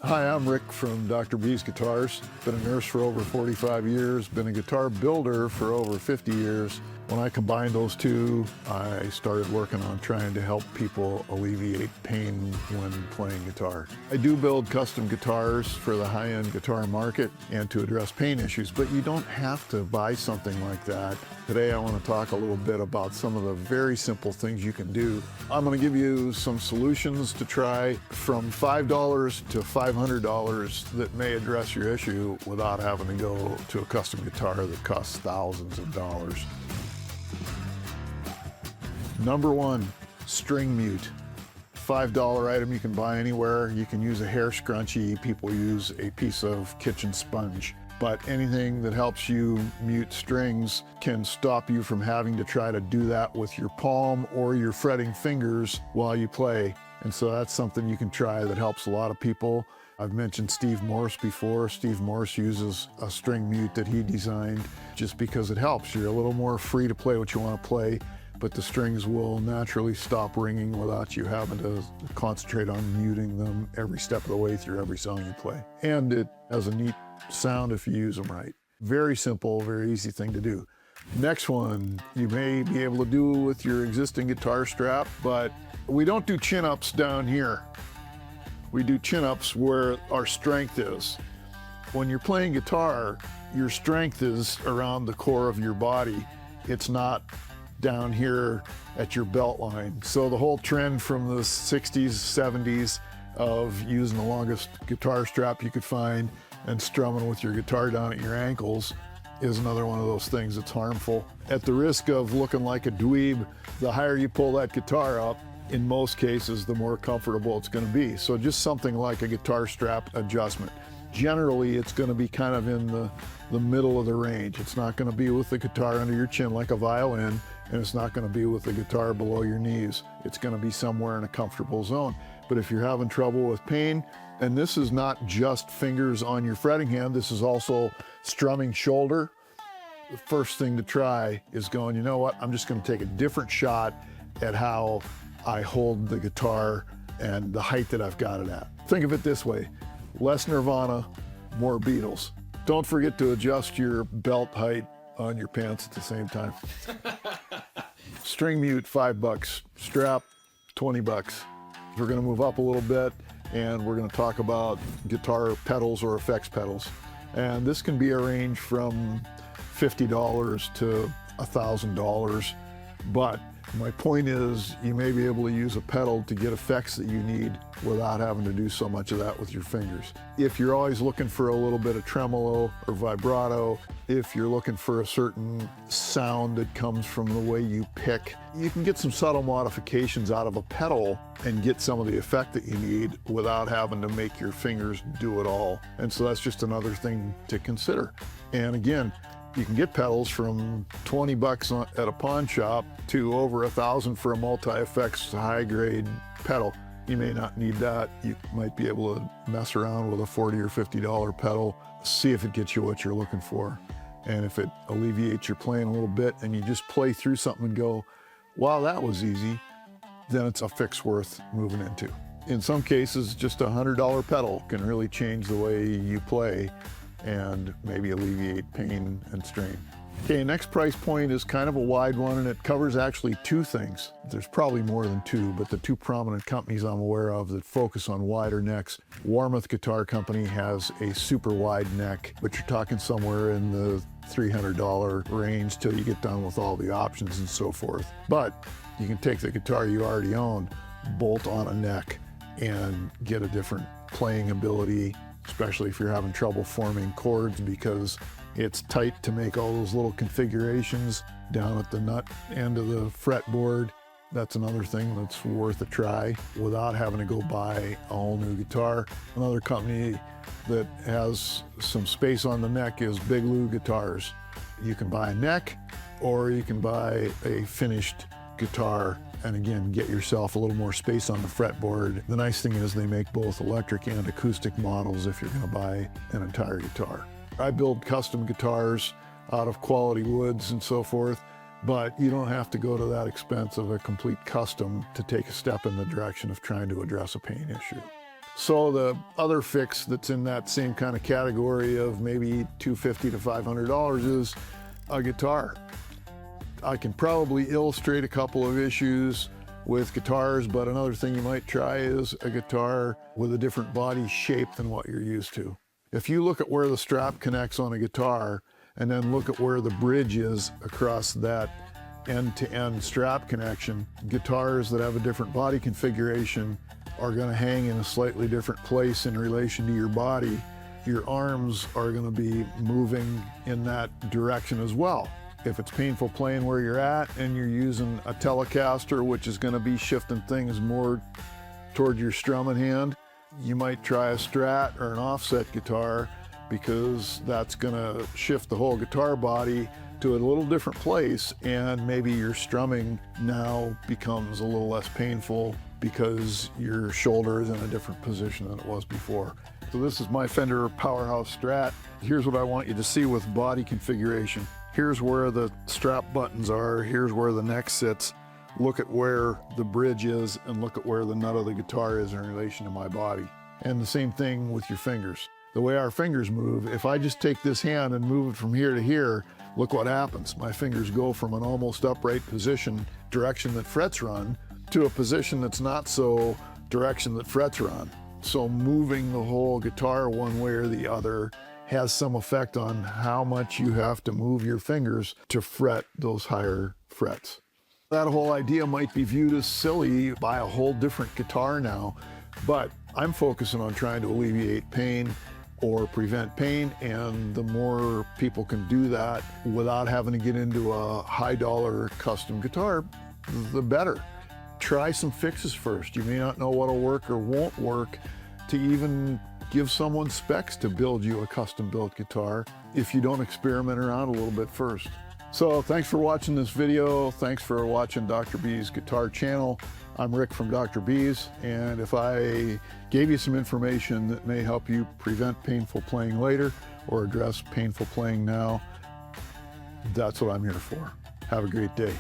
Hi, I'm Rick from Dr. B's Guitars. Been a nurse for over 45 years, been a guitar builder for over 50 years. When I combined those two, I started working on trying to help people alleviate pain when playing guitar. I do build custom guitars for the high-end guitar market and to address pain issues, but you don't have to buy something like that. Today I want to talk a little bit about some of the very simple things you can do. I'm going to give you some solutions to try from $5 to $500 that may address your issue without having to go to a custom guitar that costs thousands of dollars. Number one, string mute. $5 item you can buy anywhere. You can use a hair scrunchie. People use a piece of kitchen sponge. But anything that helps you mute strings can stop you from having to try to do that with your palm or your fretting fingers while you play. And so that's something you can try that helps a lot of people. I've mentioned Steve Morse before. Steve Morse uses a string mute that he designed just because it helps. You're a little more free to play what you want to play, but the strings will naturally stop ringing without you having to concentrate on muting them every step of the way through every song you play. And it has a neat sound if you use them right. Very simple, very easy thing to do. Next one, you may be able to do with your existing guitar strap, but we don't do chin-ups down here. We do chin-ups where our strength is. When you're playing guitar, your strength is around the core of your body. It's not down here at your belt line. So the whole trend from the 60s, 70s of using the longest guitar strap you could find and strumming with your guitar down at your ankles is another one of those things that's harmful. At the risk of looking like a dweeb, the higher you pull that guitar up, in most cases, the more comfortable it's going to be. So just something like a guitar strap adjustment. Generally, it's going to be kind of in the middle of the range. It's not going to be with the guitar under your chin like a violin, and it's not going to be with the guitar below your knees. It's going to be somewhere in a comfortable zone. But if you're having trouble with pain, and this is not just fingers on your fretting hand, this is also strumming shoulder, the first thing to try is going, you know what, I'm just going to take a different shot at how I hold the guitar and the height that I've got it at. Think of it this way, less Nirvana, more Beatles. Don't forget to adjust your belt height on your pants at the same time. String mute, $5. Strap, $20. We're going to move up a little bit and we're going to talk about guitar pedals or effects pedals. And this can be a range from $50 to $1,000. But my point is, you may be able to use a pedal to get effects that you need without having to do so much of that with your fingers. If you're always looking for a little bit of tremolo or vibrato, if you're looking for a certain sound that comes from the way you pick, you can get some subtle modifications out of a pedal and get some of the effect that you need without having to make your fingers do it all. And so that's just another thing to consider. And again, you can get pedals from $20 at a pawn shop to over $1,000 for a multi-effects high-grade pedal. You may not need that. You might be able to mess around with a $40 or $50 pedal, see if it gets you what you're looking for. And if it alleviates your playing a little bit and you just play through something and go, wow, that was easy, then it's a fix worth moving into. In some cases, just a $100 pedal can really change the way you play and maybe alleviate pain and strain. Okay, next price point is kind of a wide one, and it covers actually two things. There's probably more than two, but the two prominent companies I'm aware of that focus on wider necks. Warmoth Guitar Company has a super wide neck, but you're talking somewhere in the $300 range till you get done with all the options and so forth. But you can take the guitar you already own, bolt on a neck, and get a different playing ability, especially if you're having trouble forming chords because it's tight to make all those little configurations down at the nut end of the fretboard. That's another thing that's worth a try without having to go buy a whole new guitar. Another company that has some space on the neck is Big Lou Guitars. You can buy a neck or you can buy a finished guitar and again, get yourself a little more space on the fretboard. The nice thing is they make both electric and acoustic models if you're going to buy an entire guitar. I build custom guitars out of quality woods and so forth, but you don't have to go to that expense of a complete custom to take a step in the direction of trying to address a pain issue. So the other fix that's in that same kind of category of maybe $250 to $500 is a guitar. I can probably illustrate a couple of issues with guitars, but another thing you might try is a guitar with a different body shape than what you're used to. If you look at where the strap connects on a guitar and then look at where the bridge is across that end-to-end strap connection, guitars that have a different body configuration are going to hang in a slightly different place in relation to your body. Your arms are going to be moving in that direction as well. If it's painful playing where you're at and you're using a Telecaster, which is going to be shifting things more toward your strumming hand, you might try a Strat or an offset guitar, because that's going to shift the whole guitar body to a little different place, and maybe your strumming now becomes a little less painful because your shoulder is in a different position than it was before. So this is my Fender Powerhouse Strat. Here's what I want you to see with body configuration. Here's where the strap buttons are, here's where the neck sits. Look at where the bridge is and look at where the nut of the guitar is in relation to my body. And the same thing with your fingers. The way our fingers move, if I just take this hand and move it from here to here, look what happens. My fingers go from an almost upright position, direction that frets run, to a position that's not so, direction that frets run. So moving the whole guitar one way or the other has some effect on how much you have to move your fingers to fret those higher frets. That whole idea might be viewed as silly by a whole different guitar now, but I'm focusing on trying to alleviate pain or prevent pain, and the more people can do that without having to get into a high-dollar custom guitar, the better. Try some fixes first. You may not know what'll work or won't work to even give someone specs to build you a custom-built guitar if you don't experiment around a little bit first. So thanks for watching this video. Thanks for watching Dr. B's Guitar Channel. I'm Rick from Dr. B's, and if I gave you some information that may help you prevent painful playing later or address painful playing now, that's what I'm here for. Have a great day.